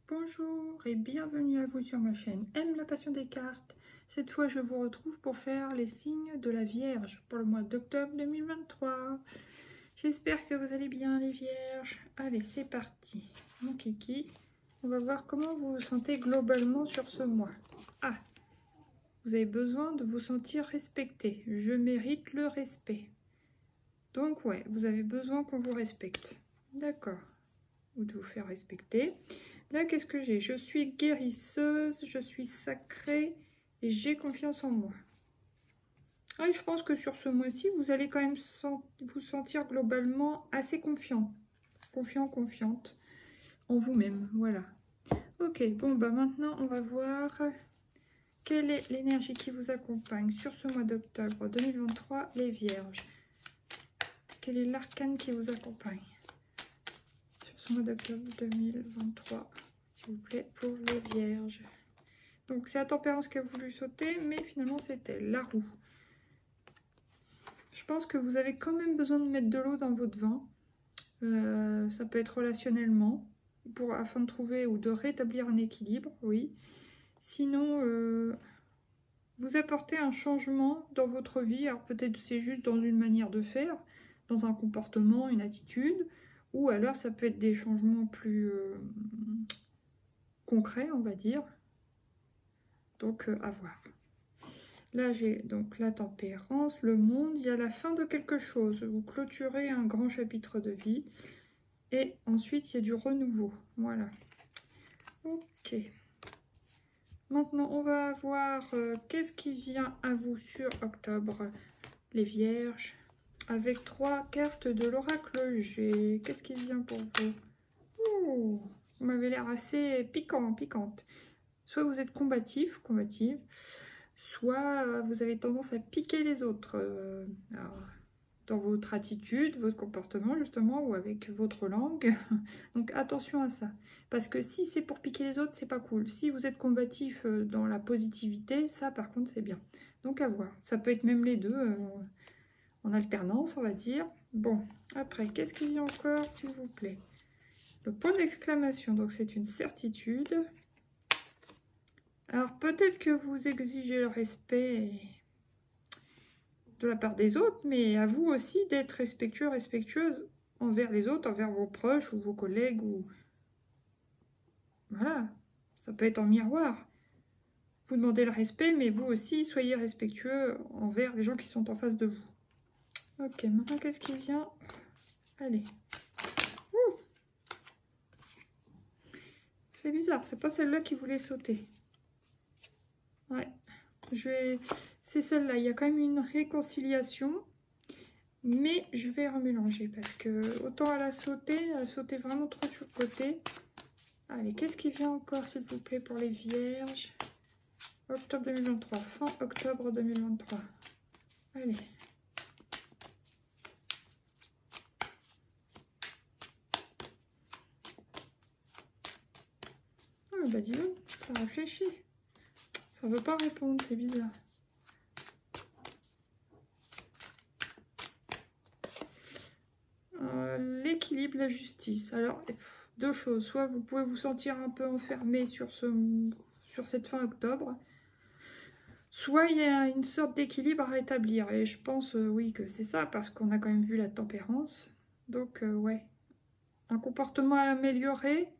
Bonjour et bienvenue à vous sur ma chaîne Aime la passion des cartes. Cette fois je vous retrouve pour faire les signes de la Vierge pour le mois d'octobre 2023. J'espère que vous allez bien les Vierges. Allez, c'est parti. Mon kiki, on va voir comment vous vous sentez globalement sur ce mois. Ah, vous avez besoin de vous sentir respecté. Je mérite le respect. Donc ouais, vous avez besoin qu'on vous respecte. D'accord. Ou de vous faire respecter. Là, qu'est-ce que j'ai? Je suis guérisseuse, je suis sacrée et j'ai confiance en moi. Ah, je pense que sur ce mois-ci, vous allez quand même vous sentir globalement assez confiant. Confiante en vous-même, voilà. Ok, bon, bah maintenant, on va voir quelle est l'énergie qui vous accompagne sur ce mois d'octobre 2023, les Vierges. Quel est l'arcane qui vous accompagne sur ce mois d'octobre 2023, s'il vous plaît, pour les Vierges. Donc c'est la tempérance qui a voulu sauter, mais finalement c'était la roue. Je pense que vous avez quand même besoin de mettre de l'eau dans votre vin. Ça peut être relationnellement, afin de trouver ou de rétablir un équilibre, oui. Sinon, vous apportez un changement dans votre vie. Alors peut-être c'est juste dans une manière de faire, dans un comportement, une attitude, ou alors ça peut être des changements plus concrets, on va dire. Donc à voir. Là j'ai donc la tempérance, le monde, il y a la fin de quelque chose. Vous clôturez un grand chapitre de vie. Et ensuite il y a du renouveau. Voilà. Ok. Maintenant on va voir qu'est-ce qui vient à vous sur octobre, les Vierges. Avec 3 cartes de l'oracle G. Qu'est-ce qui vient pour vous? Oh, vous m'avez l'air assez piquante. Soit vous êtes combative, soit vous avez tendance à piquer les autres. Alors, dans votre attitude, votre comportement justement, ou avec votre langue. Donc attention à ça. Parce que si c'est pour piquer les autres, c'est pas cool. Si vous êtes combatif dans la positivité, ça par contre c'est bien. Donc à voir. Ça peut être même les deux. En alternance, on va dire. Bon, après, qu'est-ce qu'il y a encore, s'il vous plaît? Le point d'exclamation, donc c'est une certitude. Alors, peut-être que vous exigez le respect de la part des autres, mais à vous aussi d'être respectueux, respectueuse envers les autres, envers vos proches ou vos collègues. Ou voilà, ça peut être en miroir. Vous demandez le respect, mais vous aussi, soyez respectueux envers les gens qui sont en face de vous. Ok, maintenant qu'est-ce qui vient? Allez. C'est bizarre, c'est pas celle-là qui voulait sauter. Ouais, c'est celle-là. Il y a quand même une réconciliation, mais je vais remélanger parce que autant elle a sauté vraiment trop sur le côté. Allez, qu'est-ce qui vient encore, s'il vous plaît, pour les Vierges? Octobre 2023, fin octobre 2023. Allez. Ah bah dis donc, ça réfléchit. Ça veut pas répondre, c'est bizarre. L'équilibre, la justice. Alors, deux choses. Soit vous pouvez vous sentir un peu enfermé sur cette fin octobre. Soit il y a une sorte d'équilibre à rétablir. Et je pense, oui, que c'est ça, parce qu'on a quand même vu la tempérance. Donc, ouais. Un comportement à améliorer.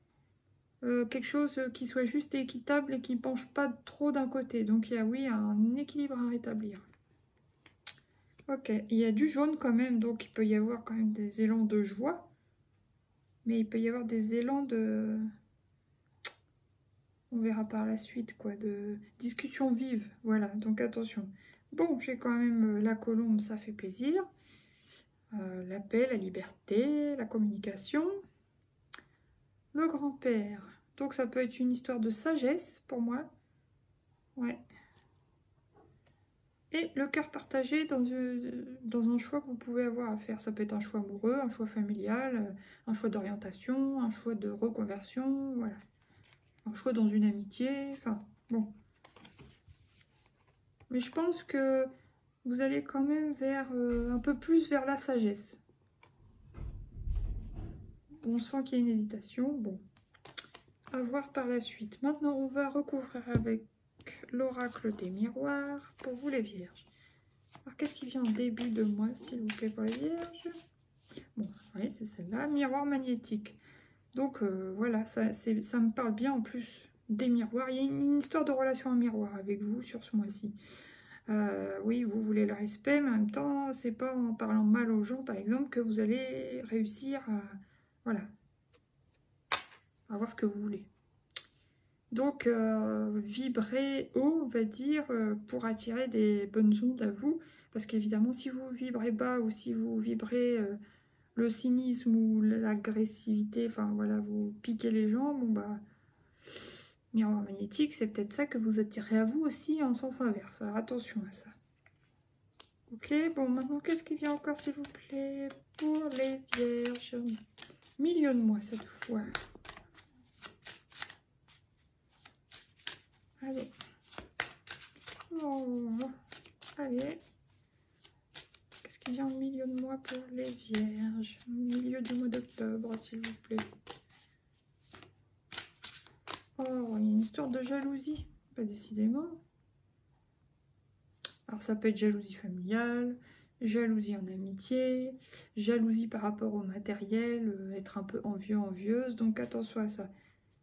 Quelque chose qui soit juste et équitable et qui ne penche pas trop d'un côté. Donc, il y a, oui, un équilibre à rétablir. Ok, il y a du jaune quand même, donc il peut y avoir quand même des élans de joie. Mais il peut y avoir des élans de... On verra par la suite, quoi, de discussion vive. Voilà, donc attention. Bon, j'ai quand même la colombe, ça fait plaisir. La paix, la liberté, la communication. Le grand-père. Donc ça peut être une histoire de sagesse pour moi. Ouais. Et le cœur partagé dans un choix que vous pouvez avoir à faire. Ça peut être un choix amoureux, un choix familial, un choix d'orientation, un choix de reconversion, voilà. Un choix dans une amitié, enfin, bon. Mais je pense que vous allez quand même vers un peu plus vers la sagesse. On sent qu'il y a une hésitation, bon. À voir par la suite. Maintenant, on va recouvrir avec l'oracle des miroirs pour vous les vierges. Alors, qu'est-ce qui vient en début de mois, s'il vous plaît, pour les vierges? Bon, oui, c'est celle-là, miroir magnétique. Donc, voilà, ça me parle bien en plus des miroirs. Il y a une histoire de relation en miroir avec vous sur ce mois-ci. Oui, vous voulez le respect, mais en même temps, c'est pas en parlant mal aux gens, par exemple, que vous allez réussir à, voilà, à avoir ce que vous voulez. Donc, vibrez haut, on va dire, pour attirer des bonnes ondes à vous. Parce qu'évidemment, si vous vibrez bas ou si vous vibrez le cynisme ou l'agressivité, enfin voilà, vous piquez les gens, bon bah, miroir magnétique, c'est peut-être ça que vous attirez à vous aussi en sens inverse. Alors attention à ça. Ok, bon, maintenant, qu'est-ce qui vient encore, s'il vous plaît, pour les vierges? Milieu de mois cette fois. Allez. Oh, allez. Qu'est-ce qui vient au milieu de mois pour les vierges? Milieu du mois d'octobre, s'il vous plaît. Oh, il y a une histoire de jalousie. Pas décidément. Alors ça peut être jalousie familiale, jalousie en amitié, jalousie par rapport au matériel, être un peu envieux, envieuse. Donc attention à ça.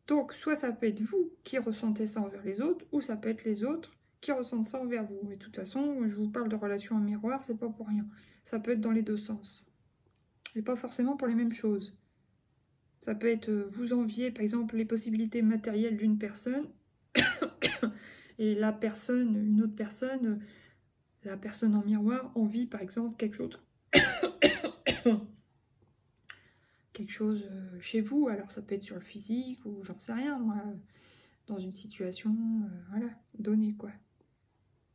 Donc, soit ça peut être vous qui ressentez ça envers les autres, ou ça peut être les autres qui ressentent ça envers vous. Et de toute façon, je vous parle de relations en miroir, c'est pas pour rien. Ça peut être dans les deux sens. Et pas forcément pour les mêmes choses. Ça peut être vous envier, par exemple, les possibilités matérielles d'une personne, et la personne, une autre personne, la personne en miroir envie, par exemple, quelque chose... quelque chose chez vous, alors ça peut être sur le physique, ou j'en sais rien, moi... dans une situation, voilà, donnée, quoi.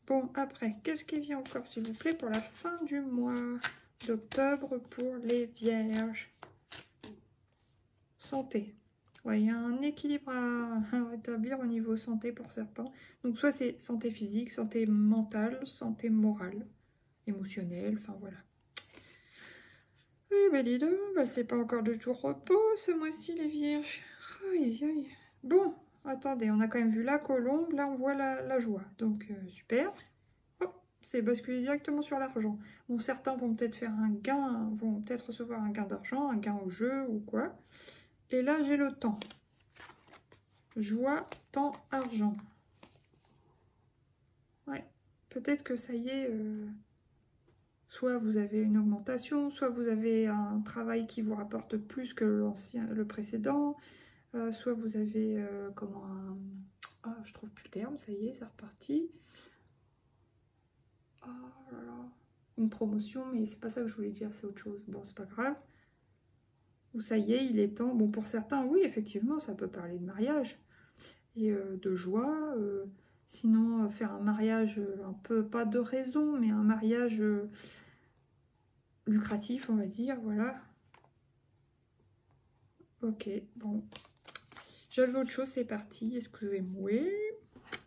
Bon, après, qu'est-ce qui vient encore, s'il vous plaît, pour la fin du mois d'octobre pour les vierges? Santé. Ouais, il y a un équilibre à rétablir au niveau santé pour certains. Donc, soit c'est santé physique, santé mentale, santé morale, émotionnelle, enfin, voilà. Eh ben, dis donc, bah, c'est pas encore de tout repos, ce mois-ci, les vierges. Aïe, aïe. Bon, attendez, on a quand même vu la colombe, là on voit la joie, donc super. Hop, c'est basculé directement sur l'argent. Bon, certains vont peut-être faire un gain, vont peut-être recevoir un gain d'argent, un gain au jeu ou quoi. Et là j'ai le temps. Joie, temps, argent. Ouais, peut-être que ça y est, soit vous avez une augmentation, soit vous avez un travail qui vous rapporte plus que le précédent, soit vous avez comment un... Ah, je trouve plus le terme, ça y est, c'est reparti. Oh là là. Une promotion, mais c'est pas ça que je voulais dire, c'est autre chose. Bon, c'est pas grave. Ou ça y est, il est temps. Bon, pour certains, oui, effectivement, ça peut parler de mariage et de joie. Sinon, faire un mariage un peu, pas de raison, mais un mariage lucratif, on va dire, voilà. Ok, bon. J'avais autre chose, c'est parti, excusez-moi.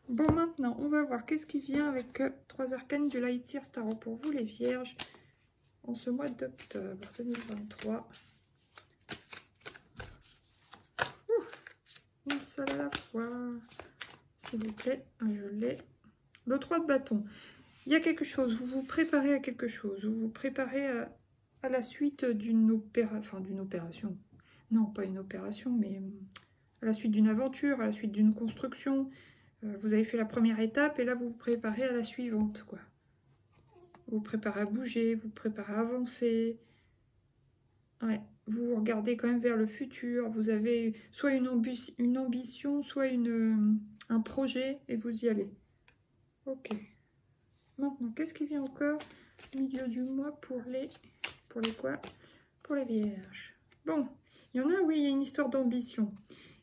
Bon, maintenant, on va voir qu'est-ce qui vient avec 3 arcanes du Lightyear Tarot pour vous, les vierges, en ce mois d'octobre 2023. Une seule à la fois, s'il vous plaît, je l'ai. Le 3 de bâton. Il y a quelque chose, vous vous préparez à quelque chose, vous vous préparez à la suite d'une opération. Non, pas une opération, mais à la suite d'une aventure, à la suite d'une construction. Vous avez fait la première étape et là vous vous préparez à la suivante, quoi. Vous vous préparez à bouger, vous vous préparez à avancer. Ouais, vous regardez quand même vers le futur. Vous avez soit une ambition, soit un projet et vous y allez. Ok. Maintenant, qu'est-ce qui vient encore au milieu du mois pour les quoi? Pour les vierges. Bon, il y en a, oui, il y a une histoire d'ambition.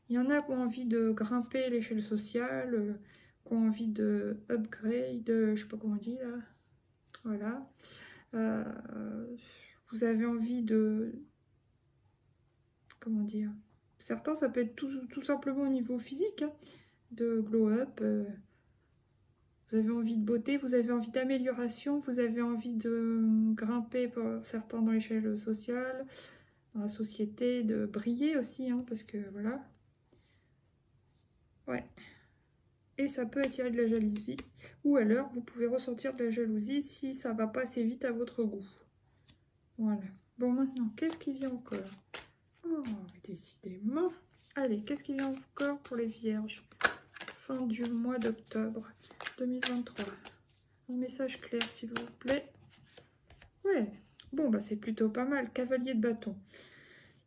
Il y en a qui ont envie de grimper l'échelle sociale, qui ont envie de upgrade, je sais pas comment on dit là. Voilà. Vous avez envie de... Comment dire? Certains, ça peut être tout simplement au niveau physique, hein, de glow up. Vous avez envie de beauté, vous avez envie d'amélioration, vous avez envie de grimper pour certains dans l'échelle sociale, dans la société, de briller aussi, hein, parce que voilà. Ouais. Et ça peut attirer de la jalousie. Ou alors, vous pouvez ressentir de la jalousie si ça va pas assez vite à votre goût. Voilà. Bon, maintenant, qu'est-ce qui vient encore? Oh, décidément. Allez, qu'est-ce qui vient encore pour les vierges? Fin du mois d'octobre 2023. Un message clair, s'il vous plaît. Ouais. Bon, bah c'est plutôt pas mal. Cavalier de bâton.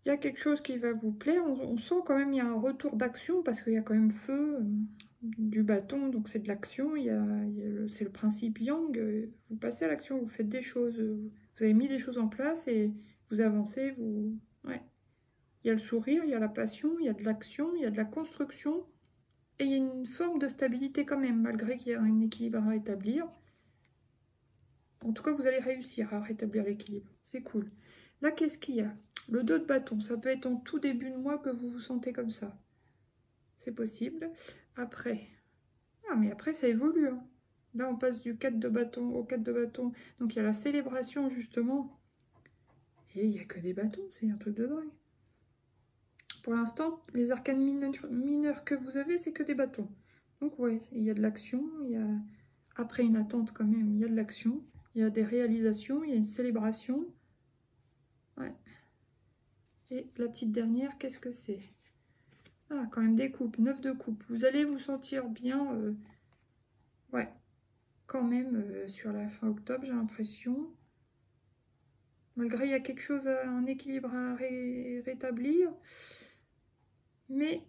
Il y a quelque chose qui va vous plaire. On sent quand même il y a un retour d'action parce qu'il y a quand même feu du bâton, donc c'est de l'action. C'est le principe yang. Vous passez à l'action, vous faites des choses. Vous avez mis des choses en place et vous avancez. Ouais. Il y a le sourire, il y a la passion, il y a de l'action, il y a de la construction. Et il y a une forme de stabilité quand même, malgré qu'il y a un équilibre à rétablir. En tout cas, vous allez réussir à rétablir l'équilibre. C'est cool. Là, qu'est-ce qu'il y a? Le 2 de bâton, ça peut être en tout début de mois que vous vous sentez comme ça. C'est possible. Après. Ah, mais après, ça évolue. Hein. Là, on passe du 4 de bâton au 4 de bâton. Donc, il y a la célébration, justement. Et il n'y a que des bâtons. C'est un truc de dingue. Pour l'instant, les arcanes mineurs que vous avez, c'est que des bâtons. Donc, ouais, il y a de l'action. Après une attente, quand même, il y a de l'action. Il y a des réalisations. Il y a une célébration. Ouais. Et la petite dernière, qu'est-ce que c'est? Ah, quand même des coupes, 9 de coupe. Vous allez vous sentir bien, ouais, quand même, sur la fin octobre, j'ai l'impression. Malgré, il y a quelque chose, un équilibre à rétablir. Mais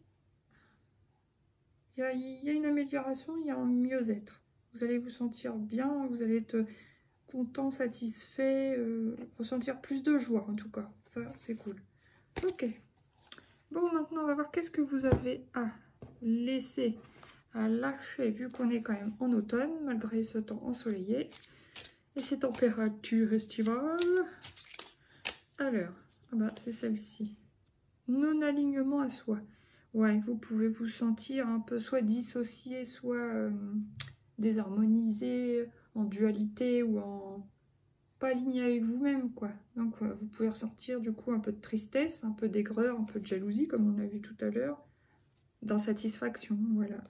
il y a une amélioration, il y a un mieux-être. Vous allez vous sentir bien, vous allez être content, satisfait, ressentir plus de joie en tout cas. Ça, c'est cool. Ok. Bon, maintenant, on va voir qu'est-ce que vous avez à laisser, à lâcher, vu qu'on est quand même en automne, malgré ce temps ensoleillé et ces températures estivales. Alors, ah bah, c'est celle-ci. Non-alignement à soi. Ouais, vous pouvez vous sentir un peu soit dissocié, soit désharmonisé, en dualité ou en pas aligné avec vous-même, quoi. Donc, vous pouvez ressortir du coup un peu de tristesse, un peu d'aigreur, un peu de jalousie, comme on a vu tout à l'heure, d'insatisfaction, voilà.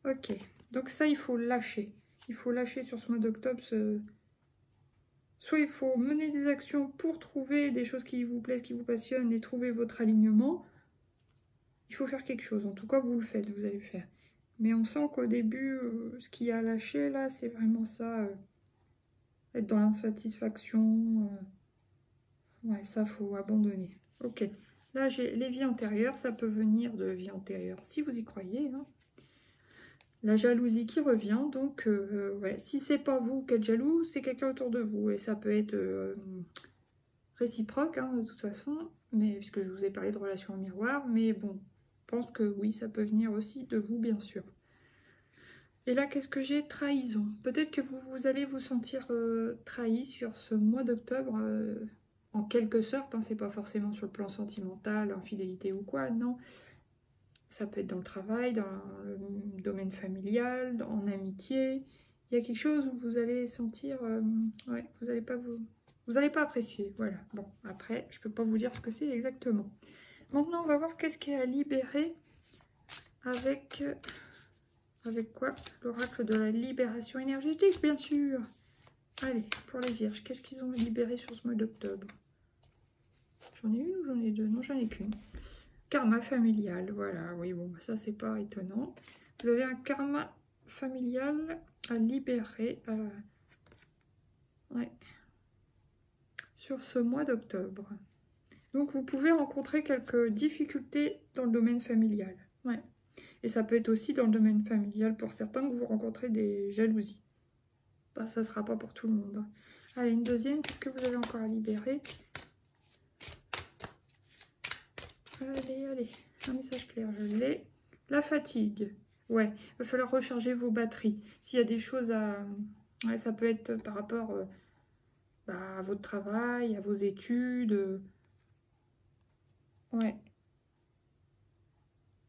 Ok, donc ça, il faut lâcher. Il faut lâcher sur ce mois d'octobre. Soit il faut mener des actions pour trouver des choses qui vous plaisent, qui vous passionnent et trouver votre alignement. Il faut faire quelque chose. En tout cas, vous le faites, vous allez le faire. Mais on sent qu'au début, ce qu'il y a à lâcher, là, c'est vraiment ça. Être dans l'insatisfaction. Ouais, ça, faut abandonner. Ok. Là, j'ai les vies antérieures. Ça peut venir de vies antérieures, si vous y croyez. Hein. La jalousie qui revient. Donc, ouais, si c'est pas vous qui êtes jaloux, c'est quelqu'un autour de vous. Et ça peut être réciproque, hein, de toute façon. Mais, puisque je vous ai parlé de relations en miroir. Mais bon, je pense que oui, ça peut venir aussi de vous, bien sûr. Et là, qu'est-ce que j'ai? Trahison. Peut-être que vous allez vous sentir trahi sur ce mois d'octobre, en quelque sorte. Hein, c'est pas forcément sur le plan sentimental, infidélité ou quoi, non. Ça peut être dans le travail, dans le domaine familial, en amitié. Il y a quelque chose où vous allez sentir... ouais, vous n'allez pas apprécier. Voilà. Bon, après, je peux pas vous dire ce que c'est exactement. Maintenant, on va voir qu'est-ce qu'il y a à libérer avec... Avec quoi? L'oracle de la libération énergétique, bien sûr. Allez, pour les vierges, qu'est-ce qu'ils ont libéré sur ce mois d'octobre? J'en ai une ou j'en ai deux? Non, j'en ai qu'une. Karma familial, voilà. Oui, bon, ça, c'est pas étonnant. Vous avez un karma familial à libérer ouais, sur ce mois d'octobre. Donc, vous pouvez rencontrer quelques difficultés dans le domaine familial. Ouais. Et ça peut être aussi dans le domaine familial pour certains que vous rencontrez des jalousies. Bah, ça ne sera pas pour tout le monde. Allez, une deuxième. Qu'est-ce que vous avez encore à libérer? Allez, allez. Un message clair, je l'ai. La fatigue. Ouais, il va falloir recharger vos batteries. S'il y a des choses à... Ouais, ça peut être par rapport à votre travail, à vos études. Ouais.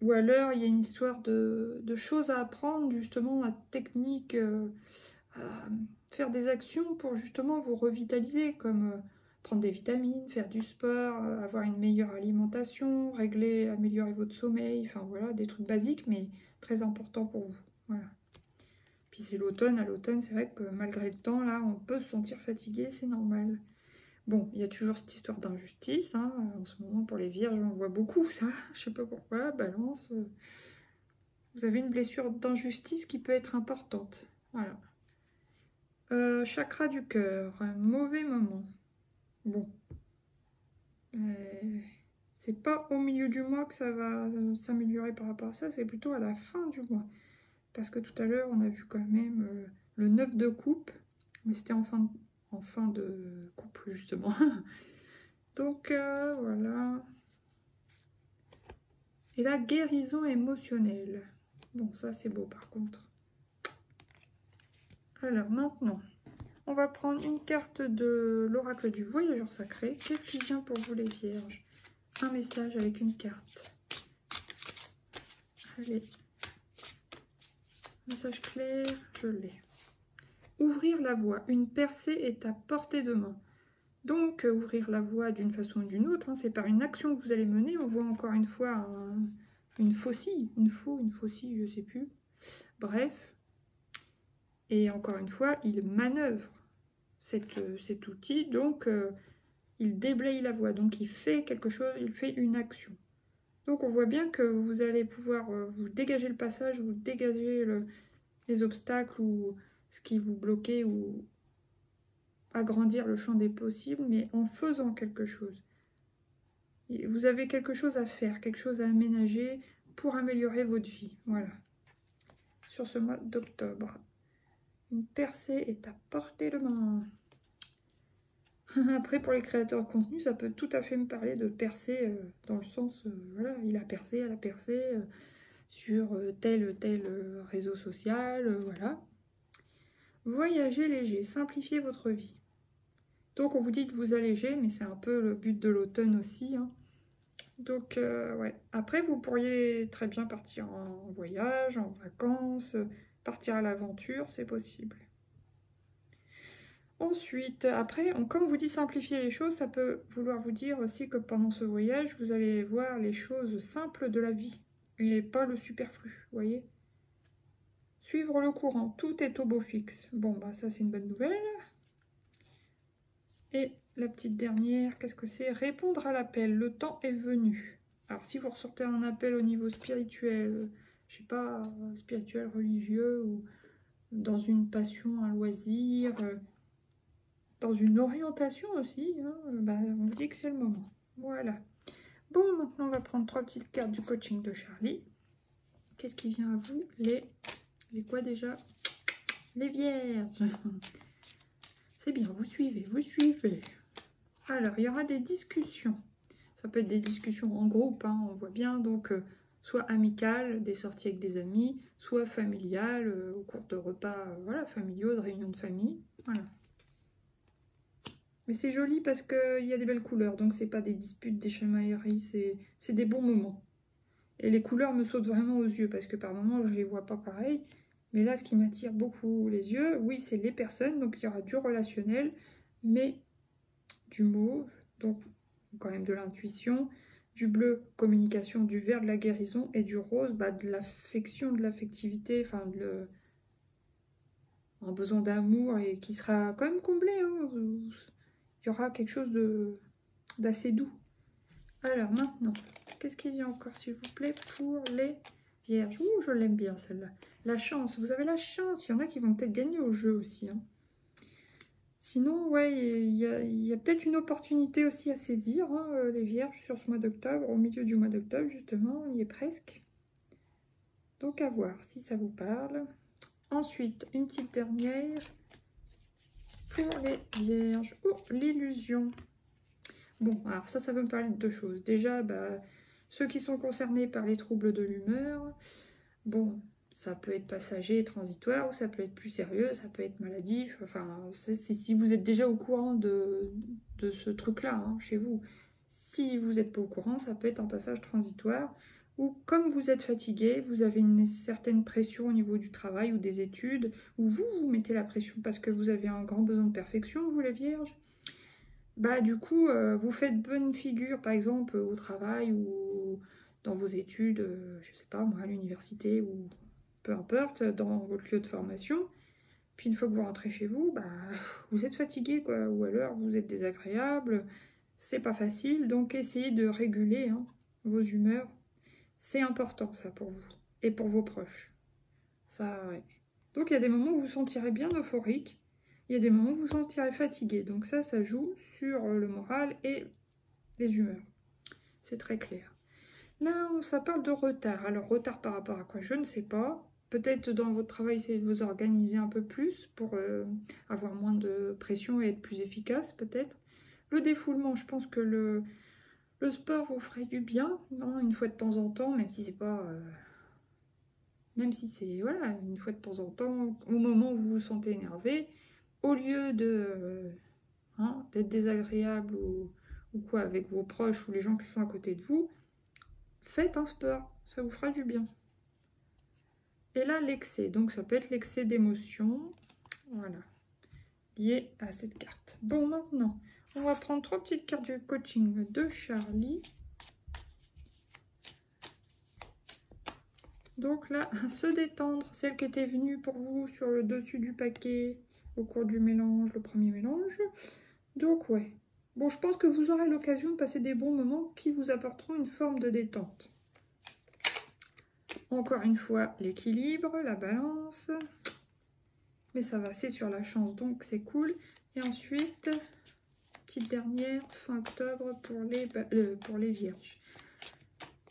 Ou alors, il y a une histoire de choses à apprendre, justement, à technique, à faire des actions pour justement vous revitaliser, comme prendre des vitamines, faire du sport, avoir une meilleure alimentation, améliorer votre sommeil, enfin voilà, des trucs basiques, mais très importants pour vous. Voilà. Puis c'est l'automne, à l'automne, c'est vrai que malgré le temps, là, on peut se sentir fatigué, c'est normal. Bon, il y a toujours cette histoire d'injustice, hein. En ce moment, pour les vierges, on voit beaucoup ça, je sais pas pourquoi, balance. Vous avez une blessure d'injustice qui peut être importante, voilà. Chakra du cœur, un mauvais moment. Bon. C'est pas au milieu du mois que ça va s'améliorer par rapport à ça, c'est plutôt à la fin du mois. Parce que tout à l'heure, on a vu quand même le 9 de coupe, mais c'était en fin de couple, justement. Donc, voilà. Et la guérison émotionnelle. Bon, ça, c'est beau, par contre. Alors, maintenant, on va prendre une carte de l'oracle du voyageur sacré. Qu'est-ce qui vient pour vous, les vierges? Un message avec une carte. Allez. Message clair, je l'ai. Ouvrir la voie. Une percée est à portée de main. Donc, ouvrir la voie d'une façon ou d'une autre, hein, c'est par une action que vous allez mener. On voit encore une fois une faucille, une faucille, je ne sais plus. Bref. Et encore une fois, il manœuvre cet outil, donc il déblaye la voie. Donc, il fait quelque chose, il fait une action. Donc, on voit bien que vous allez pouvoir vous dégager le passage, vous dégager les obstacles ou ce qui vous bloquait ou agrandir le champ des possibles, mais en faisant quelque chose. Et vous avez quelque chose à faire, quelque chose à aménager pour améliorer votre vie. Voilà. Sur ce mois d'octobre. Une percée est à portée de main. Après, pour les créateurs de contenu, ça peut tout à fait me parler de percée dans le sens, voilà, il a percé, elle a percé sur tel réseau social, voilà. Voyager léger, simplifiez votre vie. Donc on vous dit de vous alléger, mais c'est un peu le but de l'automne aussi, hein. Donc ouais, après vous pourriez très bien partir en voyage, en vacances, partir à l'aventure, c'est possible. Ensuite, après, comme on vous dit simplifier les choses, ça peut vouloir vous dire aussi que pendant ce voyage, vous allez voir les choses simples de la vie et pas le superflu, vous voyez. Suivre le courant, tout est au beau fixe. Bon, bah ça c'est une bonne nouvelle. Et la petite dernière, qu'est-ce que c'est? Répondre à l'appel, le temps est venu. Alors si vous ressortez un appel au niveau spirituel, je sais pas, spirituel, religieux, ou dans une passion, un loisir, dans une orientation aussi, hein, bah, on dit que c'est le moment. Voilà. Bon, maintenant on va prendre 3 petites cartes du coaching de Charlie. Qu'est-ce qui vient à vous? Les quoi déjà? Les vierges. C'est bien, vous suivez, vous suivez. Alors, il y aura des discussions. Ça peut être des discussions en groupe, hein, on voit bien. Donc, soit amicales, des sorties avec des amis, soit familiales, au cours de repas voilà, familiaux, de réunions de famille. Voilà. Mais c'est joli parce qu'il y a des belles couleurs. Donc, c'est pas des disputes, des chamailleries, c'est des bons moments. Et les couleurs me sautent vraiment aux yeux parce que par moments, je les vois pas pareil. Mais là, ce qui m'attire beaucoup les yeux, oui, c'est les personnes. Donc, il y aura du relationnel, mais du mauve, donc quand même de l'intuition, du bleu, communication, du vert, de la guérison, et du rose, bah, de l'affection, de l'affectivité, enfin, un besoin d'amour, et qui sera quand même comblé, hein. Il y aura quelque chose d'assez doux. Alors, maintenant, qu'est-ce qui vient encore, s'il vous plaît, pour les vierges? Ouh, je l'aime bien, celle-là. La chance, vous avez la chance. Il y en a qui vont peut-être gagner au jeu aussi, hein. Sinon, ouais, il y a peut-être une opportunité aussi à saisir, hein, les vierges, sur ce mois d'octobre, au milieu du mois d'octobre, justement, on y est presque. Donc, à voir si ça vous parle. Ensuite, une petite dernière pour les vierges. Oh, l'illusion. Bon, alors ça peut me parler de 2 choses. Déjà, bah, ceux qui sont concernés par les troubles de l'humeur, bon, ça peut être passager et transitoire, ou ça peut être plus sérieux, ça peut être maladif. Enfin, si vous êtes déjà au courant de ce truc-là, hein, chez vous. Si vous n'êtes pas au courant, ça peut être un passage transitoire, ou comme vous êtes fatigué, vous avez une certaine pression au niveau du travail ou des études, ou vous mettez la pression parce que vous avez un grand besoin de perfection, vous les vierges. bah du coup, vous faites bonne figure, par exemple, au travail ou dans vos études, je sais pas, moi, à l'université ou peu importe, dans votre lieu de formation. Puis une fois que vous rentrez chez vous, bah, vous êtes fatigué, quoi, ou alors vous êtes désagréable, c'est pas facile, donc essayez de réguler hein, vos humeurs. C'est important, ça, pour vous et pour vos proches. Ça, ouais. Donc il y a des moments où vous vous sentirez bien euphorique, il y a des moments où vous vous sentirez fatigué. Donc ça joue sur le moral et les humeurs. C'est très clair. Là, ça parle de retard. Alors, retard par rapport à quoi? Je ne sais pas. Peut-être dans votre travail, essayez de vous organiser un peu plus pour avoir moins de pression et être plus efficace, peut-être. Le défoulement, je pense que le sport vous ferait du bien, non, une fois de temps en temps, même si c'est pas... même si c'est, voilà, une fois de temps en temps, au moment où vous vous sentez énervé, au lieu de hein, d'être désagréable ou quoi avec vos proches ou les gens qui sont à côté de vous, faites un sport, ça vous fera du bien. Et là, l'excès, donc ça peut être l'excès d'émotion, voilà, lié à cette carte. Bon, maintenant, on va prendre 3 petites cartes du coaching de Charlie. Donc là, se détendre, celle qui était venue pour vous sur le dessus du paquet au cours du mélange, le premier mélange. Donc ouais, bon, je pense que vous aurez l'occasion de passer des bons moments qui vous apporteront une forme de détente. Encore une fois, l'équilibre, la balance. Mais ça va, c'est sur la chance, donc c'est cool. Et ensuite, petite dernière, fin octobre pour les vierges.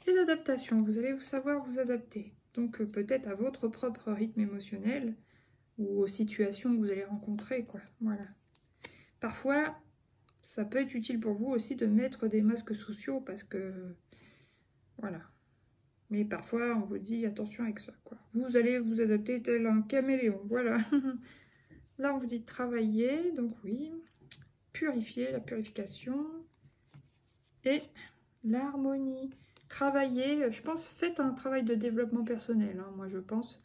Et l'adaptation, vous allez savoir vous adapter. Donc peut-être à votre propre rythme émotionnel ou aux situations que vous allez rencontrer, quoi. Voilà. Parfois, ça peut être utile pour vous aussi de mettre des masques sociaux parce que, voilà. Mais parfois, on vous dit attention avec ça, quoi. Vous allez vous adapter tel un caméléon, voilà. Là, on vous dit travailler, donc oui. Purifier, la purification. Et l'harmonie. Travailler, je pense, faites un travail de développement personnel, hein, moi je pense.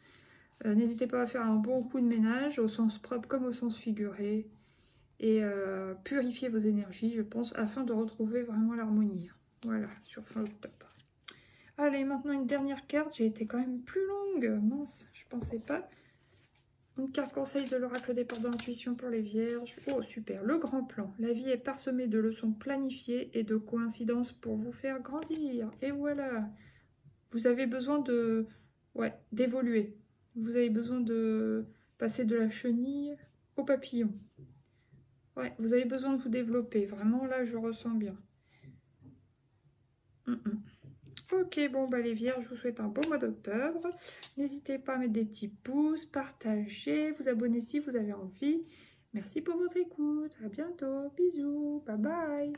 N'hésitez pas à faire un bon coup de ménage, au sens propre comme au sens figuré. Et purifier vos énergies, je pense, afin de retrouver vraiment l'harmonie. Voilà, sur fin octobre. Allez, maintenant une dernière carte. J'ai été quand même plus longue. Mince, je pensais pas. Une carte conseil de l'oracle des portes d'intuition pour les vierges. Oh, super. Le grand plan. La vie est parsemée de leçons planifiées et de coïncidences pour vous faire grandir. Et voilà. Vous avez besoin de... ouais, d'évoluer. Vous avez besoin de passer de la chenille au papillon. Ouais, vous avez besoin de vous développer. Vraiment, là, je ressens bien. Ok, bon, bah les vierges, je vous souhaite un bon mois d'octobre. N'hésitez pas à mettre des petits pouces, partager, vous abonner si vous avez envie. Merci pour votre écoute. À bientôt. Bisous. Bye bye.